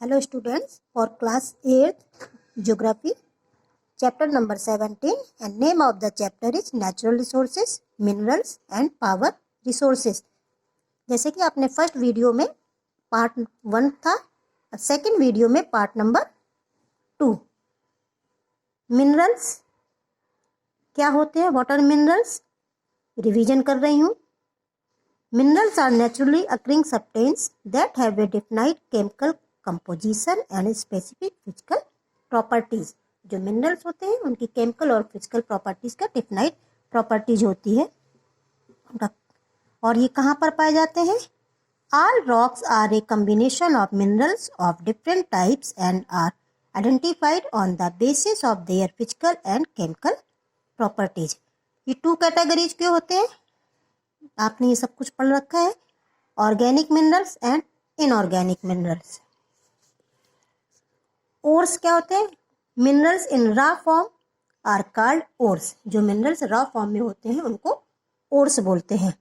Hello students, for class 8th geography chapter number 17 and name of the chapter is natural resources, minerals and power resources। जैसे कि आपने first video में part 1 था, second video में part number 2। Minerals क्या होते हैं, what are minerals, revision कर रही हूँ। Minerals are naturally occurring substance that have a defined chemical composition and specific physical properties. जो मिनरल्स होते हैं उनकी केमिकल और फिजिकल प्रॉपर्टीज का डिफाइंड प्रॉपर्टीज होती है, और ये कहाँ पर पाए जाते हैं। All rocks are a combination of minerals of different types and are identified on the basis of their physical and chemical properties. ये 2 कैटेगरीज के होते हैं, आपने ये सब कुछ पढ़ रखा है, organic minerals and inorganic minerals. Ores क्या होते हैं, minerals in raw form are called ores. जो मिनरल्स रॉ फॉर्म में होते हैं उनको ओर्स बोलते हैं।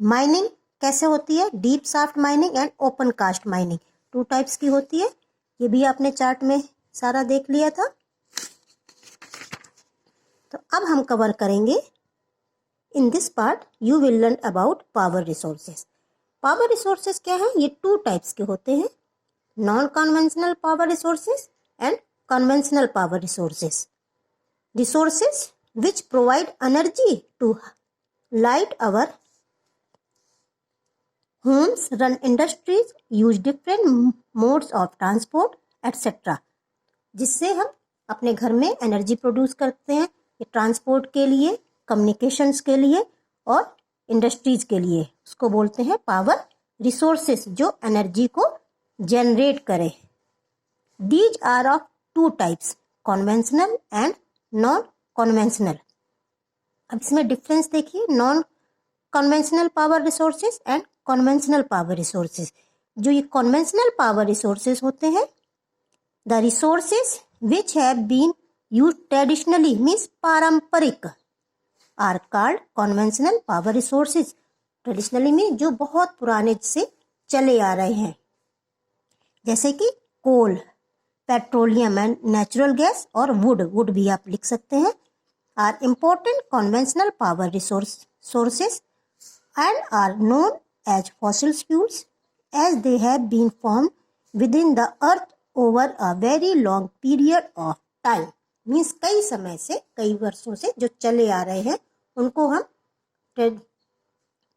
माइनिंग कैसे होती है, deep shaft mining and open cast mining, 2 types की होती है। ये भी आपने चार्ट में सारा देख लिया था। तो अब हम कवर करेंगे in this part you will learn about power resources. Power resources क्या है, ये 2 टाइप्स के होते हैं, non conventional power resources and conventional power resources. Resources which provide energy to light our homes, run industries, use different modes of transport etcetera. जिससे हम अपने घर में एनर्जी प्रोड्यूस करते हैं, ये ट्रांसपोर्ट के लिए, कम्युनिकेशंस के लिए और इंडस्ट्रीज के लिए, उसको बोलते हैं पावर रिसोर्सेज, जो एनर्जी को जनरेट करे। These are of 2 types, conventional and non conventional. अब इसमें डिफरेंस देखिए, non conventional power resources and conventional power resources. जो ये कन्वेंशनल पावर रिसोर्सेज होते हैं, the resources which have been used traditionally means पारंपरिक, are called conventional power resources. Traditionally में जो बहुत पुराने से चले आ रहे हैं, जैसे कि coal, petroleum and natural gas और वुड भी आप लिख सकते हैं, are important conventional power resources and are known as fossil fuels as they have been formed within the earth over a very long period of time. Means कई समय से, कई वर्षों से जो चले आ रहे हैं उनको हम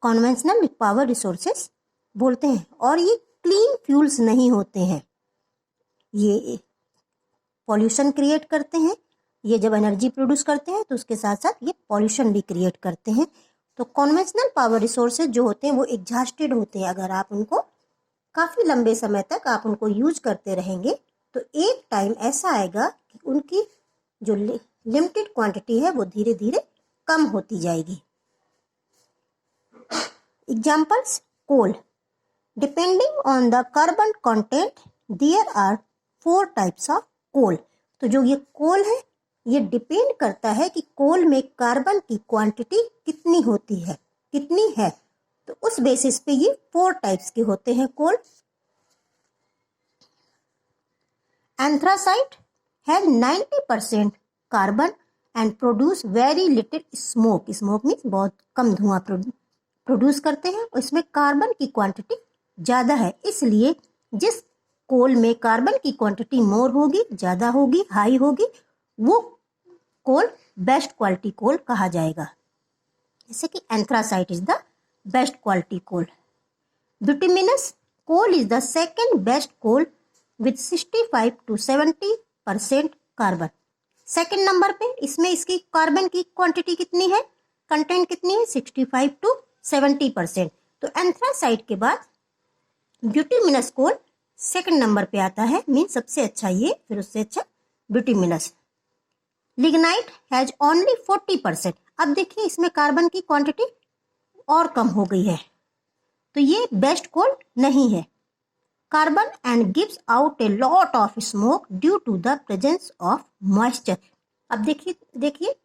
कन्वेंशनल पावर रिसोर्सेज बोलते हैं। और ये क्लीन फ्यूल्स नहीं होते हैं, ये पॉल्यूशन क्रिएट करते हैं। ये जब एनर्जी प्रोड्यूस करते हैं तो उसके साथ साथ ये पॉल्यूशन भी क्रिएट करते हैं। तो कन्वेंशनल पावर रिसोर्सेज जो होते हैं वो एग्जॉस्टेड होते हैं। अगर आप उनको काफ़ी लंबे समय तक आप उनको यूज करते रहेंगे तो एक टाइम ऐसा आएगा कि उनकी जो लिमिटेड क्वांटिटी है वो धीरे धीरे कम होती जाएगी। Examples, coal, depending on the carbon content there are 4 types of coal. तो जो ये कोल है ये डिपेंड करता है कि कोल में कार्बन की क्वांटिटी कितनी होती है, कितनी है। तो उस बेसिस पे ये 4 टाइप्स के होते हैं coal. Anthracite have 90% carbon and produce very little smoke. Smoke means बहुत कम धुआं प्रोड्यूस करते हैं, और इसमें कार्बन की क्वांटिटी ज़्यादा है। इसलिए जिस कोल में कार्बन की क्वांटिटी मोर होगी, ज़्यादा होगी, हाई होगी, वो कोल बेस्ट क्वालिटी कोल कहा जाएगा। जैसे कि anthracite is the best quality coal. Bituminous coal is the second best coal with 65 to 70% carbon. Second number पे इसमें इसकी कार्बन की क्वांटिटी कितनी है, कंटेंट कितनी है, 65 to 70%। तो एंथ्रासाइट के बाद ब्यूटिमिनस कोल सेकंड नंबर पे आता है, मीन सबसे अच्छा ये, फिर उससे अच्छा ब्यूटिमिनस। Lignite has only 40%। अब देखिए इसमें कार्बन की क्वांटिटी और कम हो गई है, तो ये बेस्ट कोल नहीं है। Carbon and gives out a lot of smoke due to the presence of moisture. अब देखिए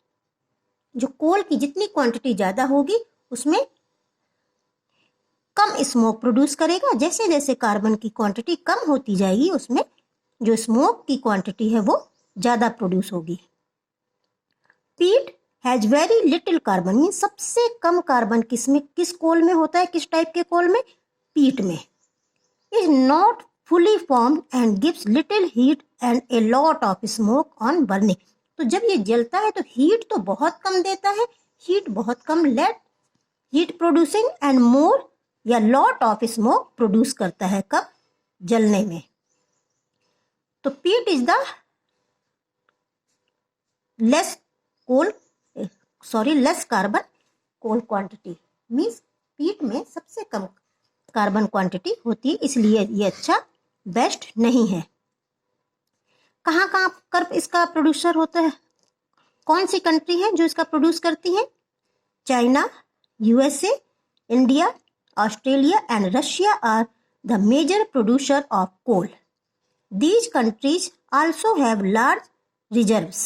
जो कोल की जितनी क्वांटिटी ज़्यादा होगी उसमें कम स्मोक प्रोड्यूस करेगा। जैसे जैसे कार्बन की क्वांटिटी कम होती जाएगी उसमें जो स्मोक की क्वांटिटी है वो ज़्यादा प्रोड्यूस होगी। पीट has very little carbon, mean सबसे कम कार्बन किस कोल में होता है, किस टाइप के कोल में, पीट में। Is not fully formed and gives little heat and A lot of smoke on burning. तो जब ये जलता है तो हीट तो बहुत कम देता है, हीट बहुत कम, late heat producing and more या लॉट ऑफ स्मोक प्रोड्यूस करता है कब, जलने में। तो peat is the less carbon coal quantity, means peat में सबसे कम कार्बन क्वांटिटी होती है, इसलिए ये अच्छा बेस्ट नहीं है। कहाँ कहाँ कर इसका प्रोड्यूसर होता है, कौन सी कंट्री है जो इसका प्रोड्यूस करती है? China, USA, India, Australia and Russia are the major producer of coal. These countries also have large reserves.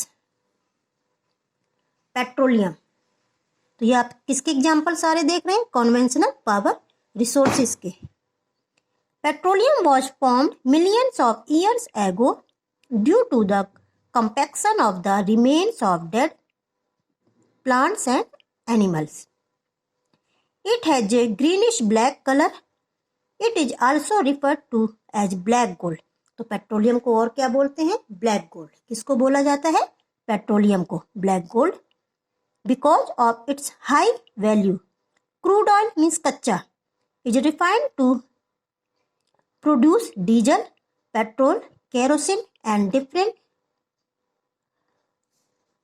Petroleum, तो ये आप किसके एग्जाम्पल सारे देख रहे हैं? कॉन्वेंशनल पावर रिसोर्सेज के। Petroleum was formed millions of years ago due to the compaction of the remains of dead plants and animals. It has a greenish black color. It is also referred to as black gold. तो petroleum को और क्या बोलते हैं? Black gold. किसको बोला जाता है? पेट्रोलियम को black gold, because of its high value. Crude oil means कच्चा, is refined to produce diesel, petrol, kerosene and different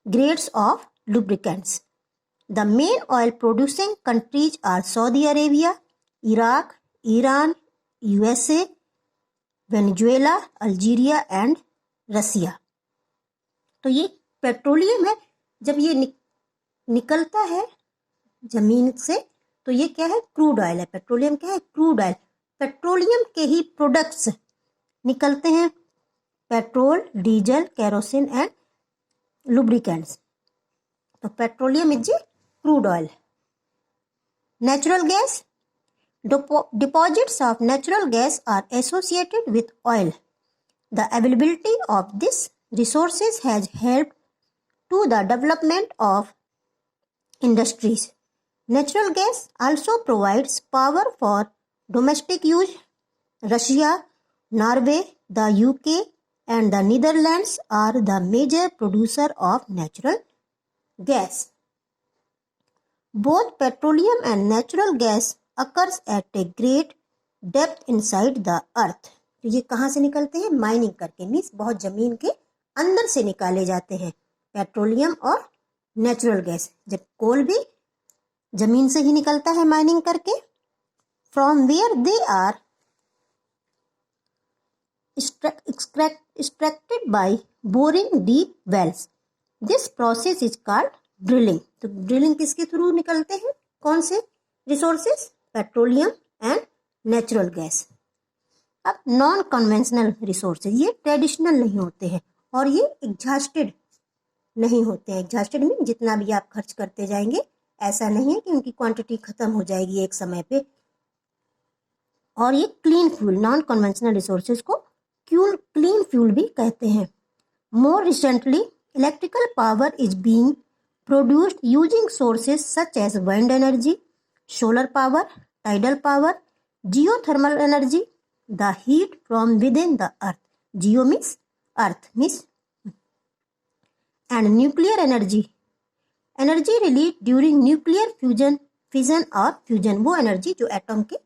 grades of lubricants. The main oil producing countries are Saudi Arabia, Iraq, Iran, USA, Venezuela, Algeria and Russia. तो ये petroleum है, जब ये निकलता है जमीन से तो ये क्या है? क्रूड ऑयल है। पेट्रोलियम क्या है? Crude oil. पेट्रोलियम के ही प्रोडक्ट्स निकलते हैं, petrol, diesel, kerosene and lubricants. तो petroleum is a crude oil. Natural gas, deposits of natural gas are associated with oil. The availability of these resources has helped to the development of industries. Natural gas also provides power for domestic use. Russia, Norway, the UK and the Netherlands are the major producer of natural gas. Both petroleum and natural gas occurs at a great depth inside the earth. तो ये कहाँ से निकलते हैं? Mining करके, means बहुत जमीन के अंदर से निकाले जाते हैं पेट्रोलियम और नेचुरल गैस। जब कोल भी जमीन से ही निकलता है माइनिंग करके। From where they are extracted by boring deep wells. This process is called drilling. तो ड्रिलिंग किसके थ्रू निकलते हैं? कौन से resources? Petroleum and natural gas. अब नॉन कन्वेंशनल रिसोर्सेज, ये ट्रेडिशनल नहीं होते हैं और ये एग्जॉस्टेड नहीं होते हैं। एग्जॉस्टेड में जितना भी आप खर्च करते जाएंगे, ऐसा नहीं है कि उनकी क्वांटिटी खत्म हो जाएगी एक समय पे। और ये clean fuel, non conventional resources को क्लीन फ्यूल भी कहते हैं। More recently electrical power is being produced using sources such as wind energy, solar power, tidal power, geothermal energy, the heat from within the earth. Geo means earth means, and nuclear energy. Energy released during nuclear fission और fusion, वो energy जो atom के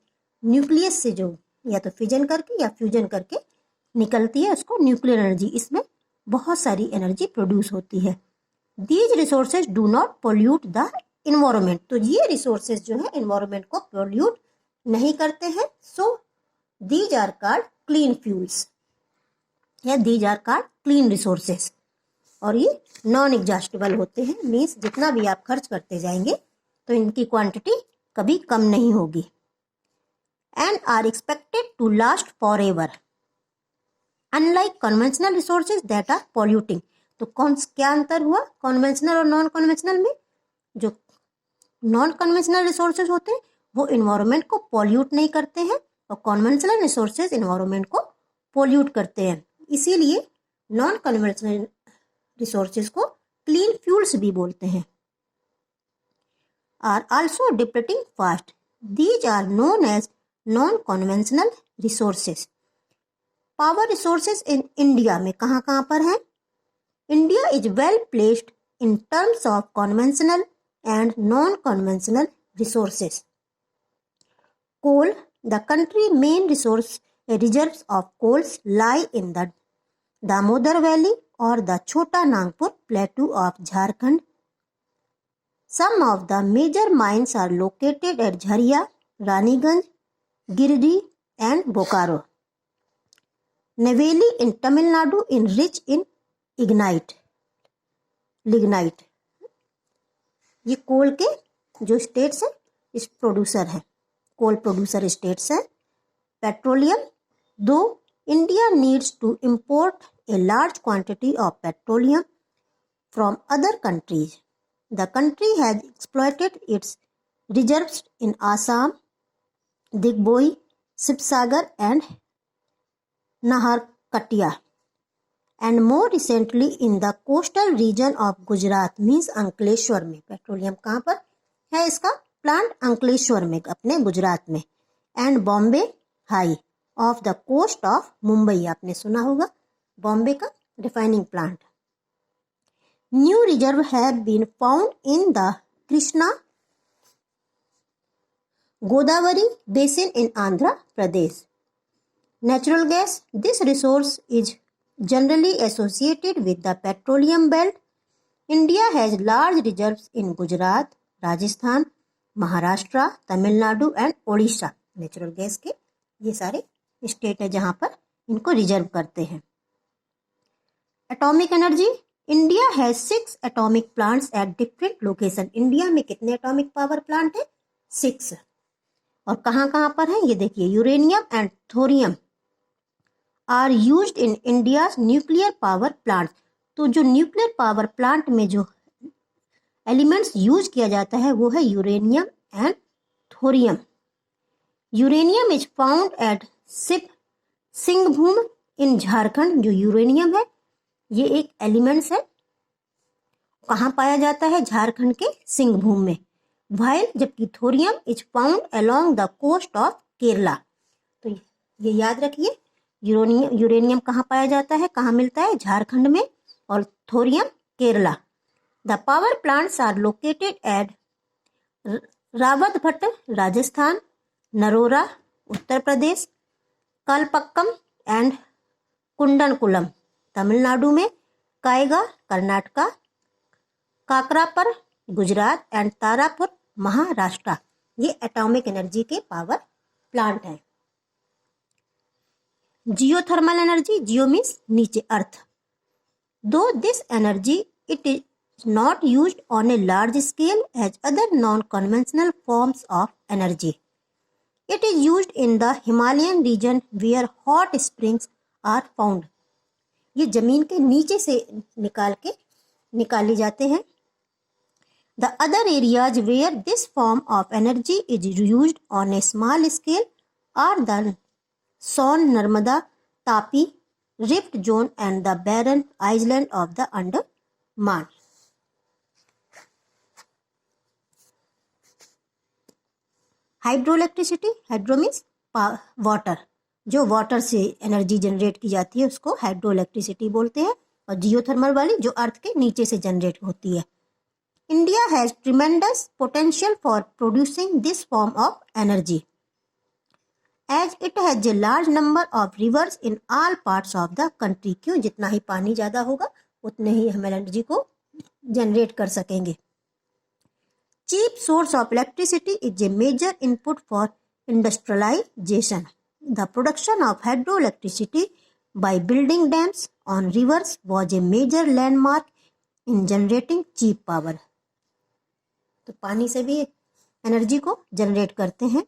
nucleus से जो या तो fission करके या फ्यूजन करके निकलती है उसको न्यूक्लियर एनर्जी। इसमें बहुत सारी एनर्जी प्रोड्यूस होती है। These resources do not pollute the environment, तो ये रिसोर्सेज जो है इन्वायरमेंट को पोल्यूट नहीं करते हैं। So these are called clean fuels या these are called clean resources. और ये नॉन एग्जॉस्टेबल होते हैं, मीन्स जितना भी आप खर्च करते जाएंगे तो इनकी क्वांटिटी कभी कम नहीं होगी। And are expected to last forever unlike conventional resources that are polluting. तो क्या अंतर हुआ कन्वेंशनल और नॉन कन्वेंशनल में? जो नॉन कन्वेंशनल रिसोर्सेज होते हैं वो इन्वायरमेंट को पॉल्यूट नहीं करते हैं और कन्वेंशनल रिसोर्सेज इन्वायरमेंट को पॉल्यूट करते हैं। इसीलिए नॉन कन्वेंशनल रिसोर्सेज को क्लीन फ्यूल्स भी बोलते हैं। Are also depleting fast, these are known as non conventional resources. Power resources in India में कहाँ कहाँ पर हैं? India is well placed in terms of conventional and non-conventional resources. Coal, the country's main reserves of coals lie in the Damodar Valley or the Chota Nagpur Plateau of Jharkhand. Some of the major mines are located at Jharia, Raniganj, Giridih and Bokaro. Neyveli in Tamil Nadu is rich in lignite. ये coal के जो states हैं इस producer हैं, coal producer states हैं। Petroleum, दो India needs to import a large quantity of petroleum from other countries, the country has exploited its reserves in Assam, Digboi, Sivasagar and Naharkatiya and more recently in the coastal region of Gujarat means Ankleshwar में। Petroleum कहाँ पर है? इसका plant Ankleshwar में अपने गुजरात में। And Bombay High off the coast of Mumbai, आपने सुना होगा बॉम्बे का refining plant. New reserve have been found in the Krishna Godavari basin in Andhra Pradesh. Natural gas, this resource is generally associated with the petroleum belt. India has large reserves in Gujarat, Rajasthan, Maharashtra, Tamil Nadu and Odisha. Natural gas के ये सारे state है जहाँ पर इनको reserve करते हैं। Atomic energy, India has 6 atomic plants at different location. India में कितने एटॉमिक पावर प्लांट है? 6। और कहाँ कहाँ पर है ये देखिए, uranium and thorium are used in India nuclear power plant. तो जो न्यूक्लियर पावर प्लांट में जो एलिमेंट्स यूज किया जाता है वो है uranium and thorium. Uranium is found at Singhbhum in Jharkhand. जो यूरेनियम है ये एक एलिमेंट्स है, कहाँ पाया जाता है? झारखंड के सिंहभूम में। वाइल जबकि thorium is found along the coast of Kerala. तो ये याद रखिए, यूरेनियम कहाँ पाया जाता है, कहाँ मिलता है? झारखंड में, और thorium Kerala. The power plants are located at Rawatbhata Rajasthan, Narora Uttar Pradesh, Kalpakkam and Kudankulam Tamil Nadu में, कायगा कर्नाटका, काकरापर गुजरात एंड तारापुर महाराष्ट्र। ये एटॉमिक एनर्जी के पावर प्लांट हैं। जियोथर्मल एनर्जी, जियो मीन्स नीचे earth. Though this energy it is not used on a large scale as other non conventional forms of energy, it is used in the Himalayan region where hot springs are found. ये जमीन के नीचे से निकाली जाते हैं। The other areas where this form of energy is used on a small scale are the Son, Narmada, Tapi, rift zone and the Barren Island of the Andaman. Hydro electricity, hydro means water, जो water से एनर्जी जनरेट की जाती है उसको hydro electricity बोलते हैं। और geothermal वाली जो अर्थ के नीचे से जनरेट होती है। India has tremendous potential for producing this form of energy as it has a large number of rivers in all parts of the country. क्यों? जितना ही पानी ज़्यादा होगा उतने ही हम एनर्जी को जनरेट कर सकेंगे। Cheap source of electricity is a major input for industrialisation. The production of hydro electricity by building dams on rivers was a major landmark in generating cheap power. तो पानी से भी एनर्जी को generate करते हैं।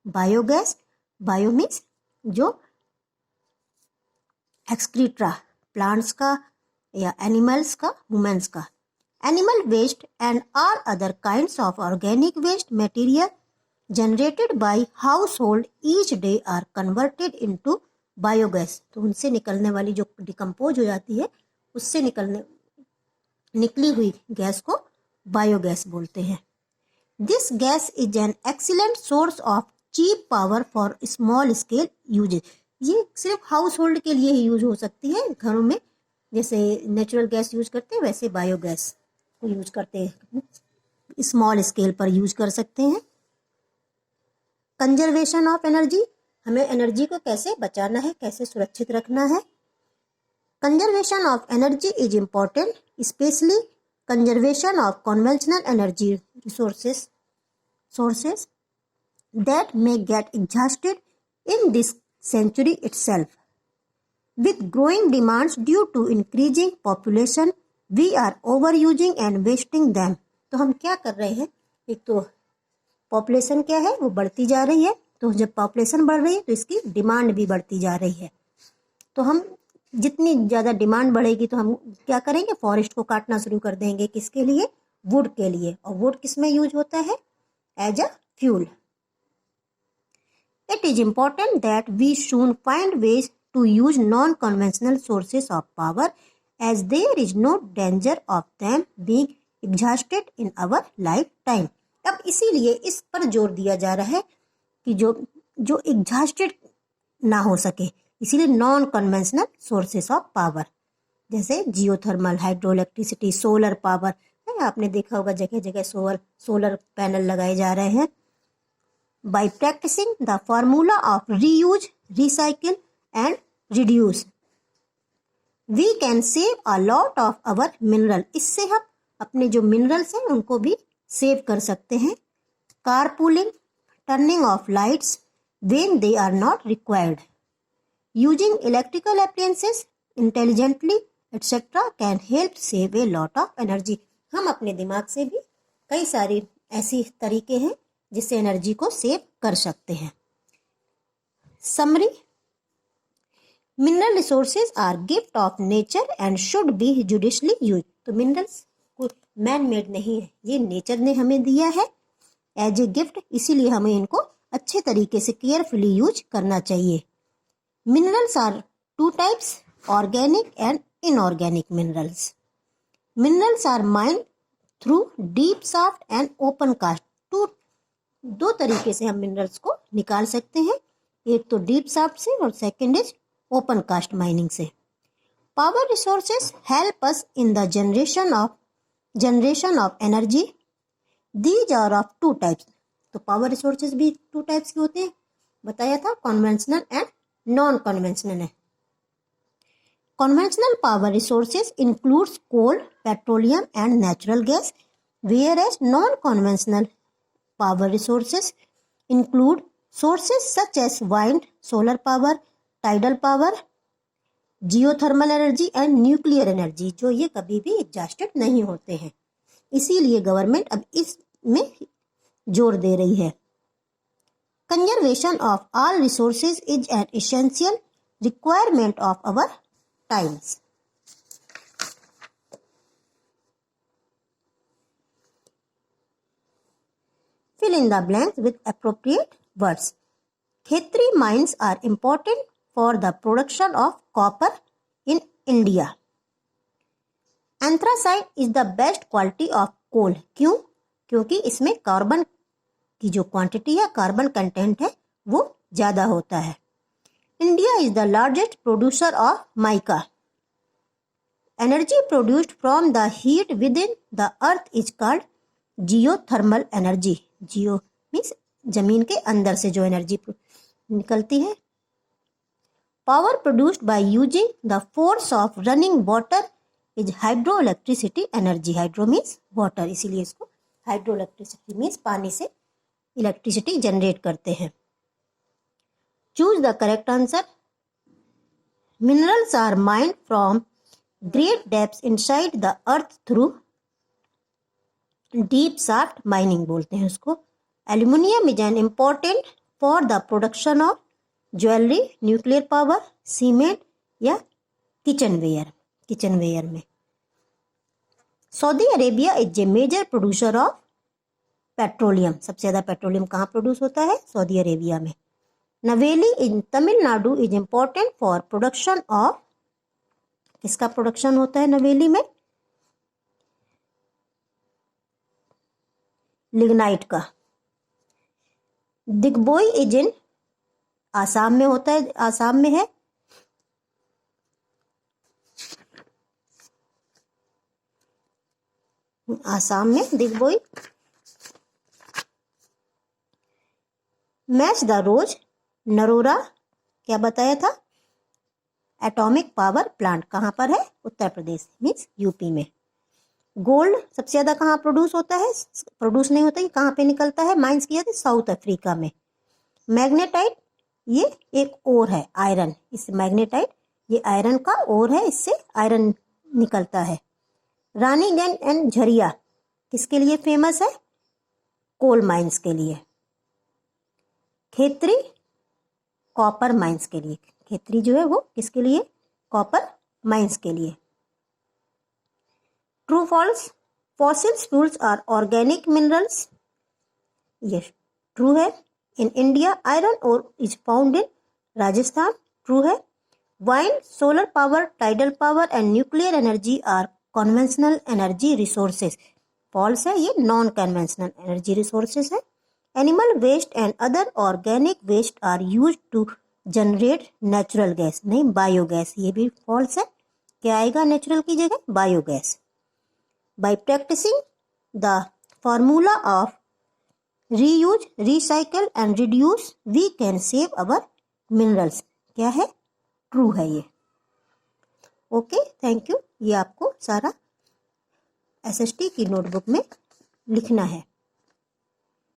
Biogas, bio means जो एक्सक्रीट्रा plants का या एनिमल्स का, वुमेन्स का। Animal waste and all other kinds of organic waste material generated by household each day are converted into biogas. तो उनसे निकलने वाली जो डिकम्पोज हो जाती है, उससे निकली हुई गैस को बायोगैस बोलते हैं। This gas is an excellent source of cheap power for small scale usages. ये सिर्फ हाउस होल्ड के लिए ही यूज हो सकती है, घरों में जैसे नेचुरल गैस यूज करते हैं वैसे बायोगैस को यूज करते हैं, स्मॉल स्केल पर यूज कर सकते हैं। कंजर्वेशन ऑफ एनर्जी, हमें एनर्जी को कैसे बचाना है, कैसे सुरक्षित रखना है। Conservation of energy is important, specially conservation of conventional energy sources that may get exhausted in this century itself. With growing demands due to increasing population, we are overusing and wasting them. तो हम क्या कर रहे हैं, एक तो population क्या है वो बढ़ती जा रही है, तो जब पॉपुलेशन बढ़ रही है तो इसकी डिमांड भी बढ़ती जा रही है। तो हम जितनी ज़्यादा डिमांड बढ़ेगी तो हम क्या करेंगे, फॉरेस्ट को काटना शुरू कर देंगे। किसके लिए, वुड के लिए। और वुड किस में यूज होता है, as a fuel. It is important that we should find ways to use non conventional sources of power as there is no danger of them being exhausted in our lifetime. अब इसीलिए इस पर जोर दिया जा रहा है कि जो एग्जॉस्टेड ना हो सके, इसीलिए non conventional sources of power जैसे geothermal, hydro electricity, solar power है। आपने देखा होगा जगह जगह सोलर पैनल लगाए जा रहे हैं। By practising the formula of reuse, recycle and reduce we can save a lot of our mineral. इससे हम अपने जो मिनरल्स हैं उनको भी सेव कर सकते हैं। Carpooling, turning off lights when they are not required, using electrical appliances intelligently etc. can help save a lot of energy. हम अपने दिमाग से भी कई सारी ऐसी तरीके हैं जिससे एनर्जी को सेव कर सकते हैं। Summary, mineral resources are gift of nature and should be judiciously use. तो मिनरल्स कोई मैन मेड नहीं है, ये नेचर ने हमें दिया है एज ए गिफ्ट, इसीलिए हमें इनको अच्छे तरीके से केयरफुली यूज करना चाहिए। Minerals are two types, organic and inorganic minerals. Minerals are mined through deep shaft and open cast. दो तरीके से हम मिनरल्स को निकाल सकते हैं, एक तो डीप शाफ्ट से और second is open cast mining से। Power resources help us in the generation of energy. These are of two types. तो पावर रिसोर्सेस भी टू टाइप्स के होते हैं, बताया था, कन्वेंशनल एंड नॉन कन्वेंशनल है। Conventional power resources includes coal, petroleum and natural gas, whereas non conventional power resources include sources such as wind, solar power, tidal power, geothermal energy and nuclear energy, जो ये कभी भी exhausted नहीं होते हैं। इसीलिए government अब इसमें जोर दे रही है। Conservation of all resources is an essential requirement of our times. Fill in the blanks with appropriate words. Khetri mines are important for the production of copper in India. Anthracite is the best quality of coal. क्यों? क्योंकि इसमें carbon की जो quantity है, carbon content है, वो ज्यादा होता है। India is the largest producer of mica. Energy produced from the heat with in the earth is called geothermal energy. Geo means जमीन के अंदर से जो एनर्जी निकलती है। Power produced by using the force of running water is hydro electricity energy. Hydro means water, इसीलिए इसको hydro electricity means पानी से इलेक्ट्रिसिटी जनरेट करते हैं। Choose the correct answer. Minerals are mined from great depths inside the earth through deep shaft mining बोलते हैं उसको। Aluminium is an important for the production of jewellery, nuclear power, cement या kitchenware में। Saudi Arabia is a major producer of petroleum, सबसे ज़्यादा petroleum कहाँ produce होता है? सऊदी अरेबिया में। Neyveli in Tamil Nadu is important for production of, किसका production होता है नवेली में? लिग्नाइट का। दिग्बोई इज इन आसाम में होता है, आसाम में है। आसाम में दिग्बोई। मैच द रोज, नरोरा क्या बताया था? एटॉमिक पावर प्लांट कहाँ पर है? उत्तर प्रदेश मीन्स यूपी में। गोल्ड सबसे ज्यादा कहाँ प्रोड्यूस होता है? प्रोड्यूस नहीं होता, ये कहाँ पे निकलता है? माइंस किया था साउथ अफ्रीका में। मैग्नेटाइट ये एक ओर है, आयरन, इस मैग्नेटाइट ये आयरन का ओर है, इससे आयरन निकलता है। रानीगंज एंड झरिया किसके लिए फेमस है? कोल माइंस के लिए। खेतरी कॉपर माइंस के लिए। खेतरी जो है वो किसके लिए? कॉपर माइंस के लिए। True false, fossil fuels are organic minerals, ये ट्रू है। In India iron ore is found in Rajasthan, true है। Wind, solar power, tidal power and nuclear energy are conventional energy resources, false है, ये non conventional energy resources है। Animal waste and other organic waste are used to generate natural gas, नहीं biogas, ये भी false है। क्या आएगा natural की जगह? Biogas. By practising the formula of reuse, recycle and reduce we can save our minerals, क्या है? ट्रू है ये। Okay, thank you. ये आपको सारा एसएसटी की नोटबुक में लिखना है।